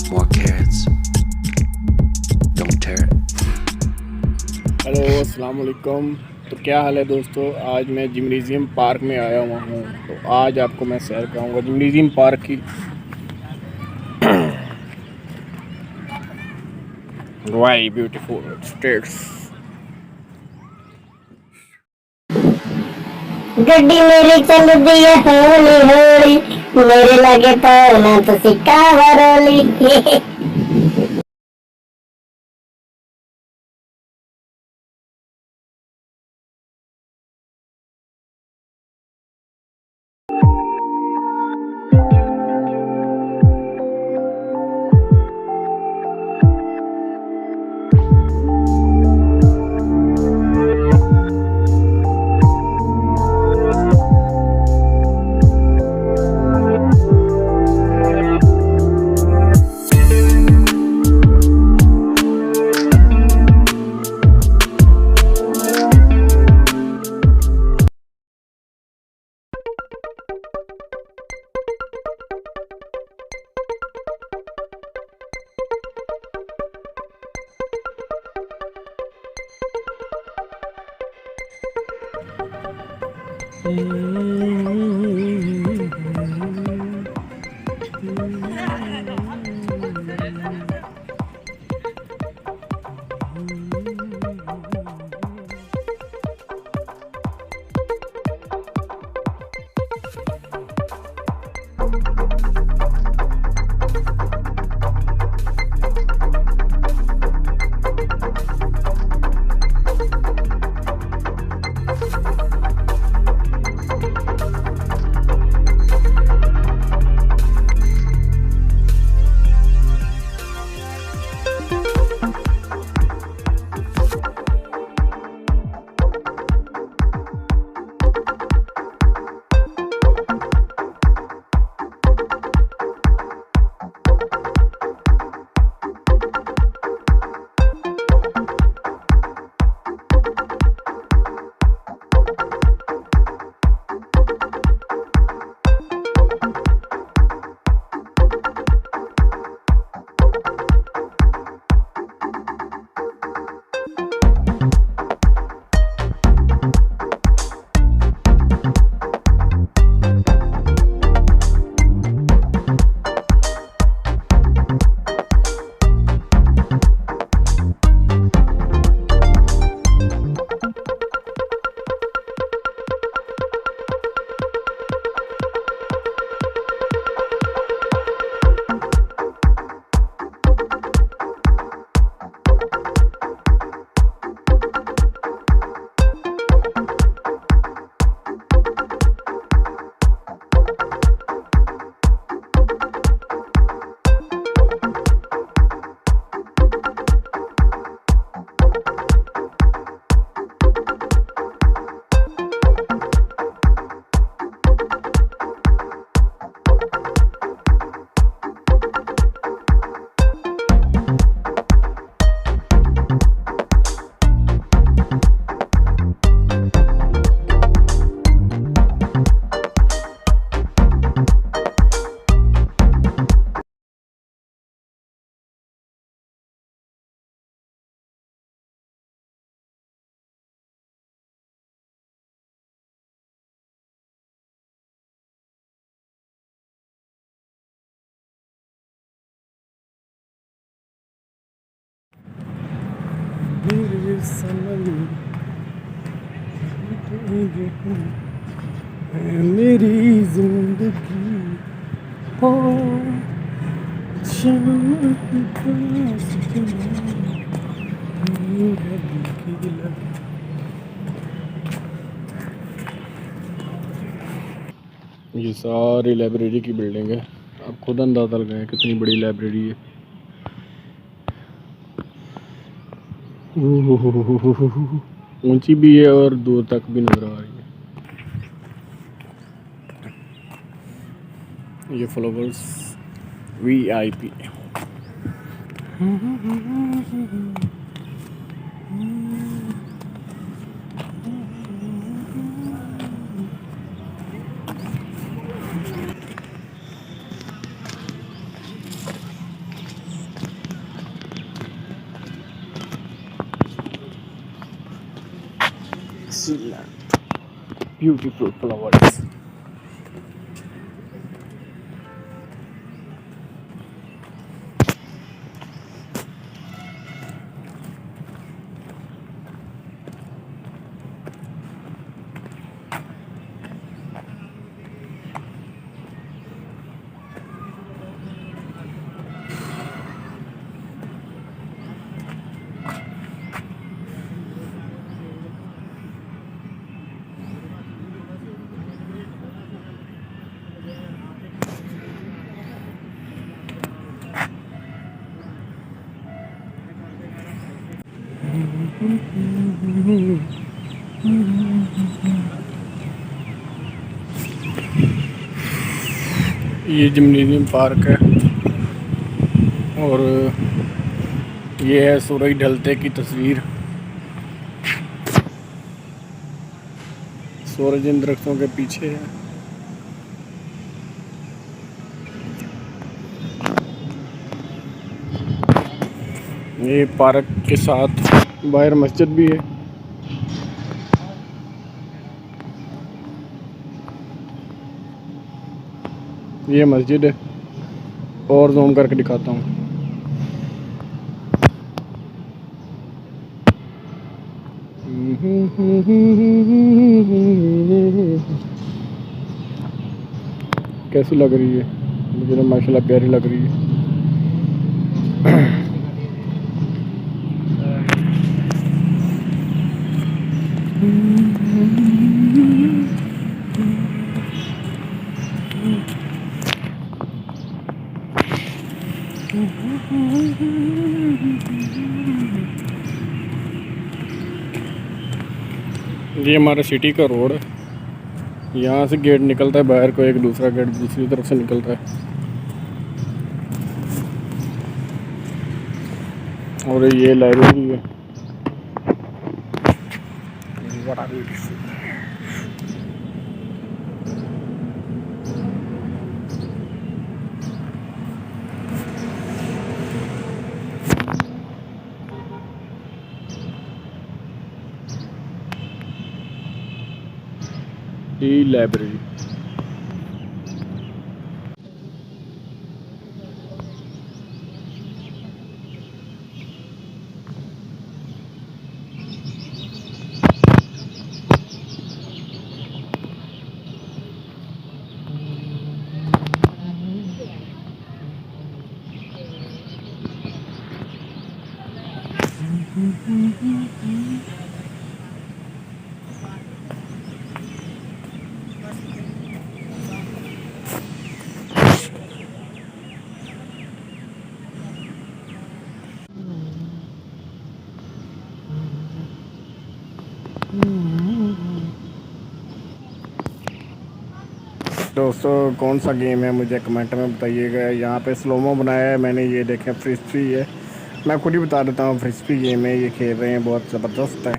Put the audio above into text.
More carrots. Don't tear it. Hello अस्सलाम वालेकुम। तो क्या हाल है दोस्तों, आज मैं जिम्नेजियम पार्क में आया हुआ हूँ। तो आज आपको मैं सैर कराऊंगा जिम्नेजियम पार्क की। Why beautiful states. गड्डी मेरी चल दी है हौली हौली, मेरे लगे तो ना तो सिक्का वरोली। मेरे सनम है मेरी जिंदगी हो ये सारी लाइब्रेरी की बिल्डिंग है। आप खुद अंदाजा लगाएं कितनी बड़ी लाइब्रेरी है। ऊंची भी है और दूर तक भी नजर आ रही है। ये flowers VIP। excellent, beautiful flowers. ये जिम्नेजियम पार्क है और ये है सूरज ढलते की तस्वीर। सूरज इन दरख्तों के पीछे है। ये पार्क के साथ बाहर मस्जिद भी है। ये मस्जिद है और जूम करके दिखाता हूँ। कैसी लग रही है? मुझे तो माशाल्लाह प्यारी लग रही है। ये हमारा सिटी का रोड है। यहाँ से गेट निकलता है बाहर को, एक दूसरा गेट दूसरी तरफ से निकलता है। और ये लाइब्रेरी है। ये लाइब्रेरी। दोस्तों कौन सा गेम है मुझे कमेंट में बताइएगा। यहाँ पे स्लोमो बनाया है मैंने, ये देखें फ्रिस्पी है। मैं खुद ही बता देता हूँ, फ्रिस्पी गेम है, ये खेल रहे हैं, बहुत ज़बरदस्त है।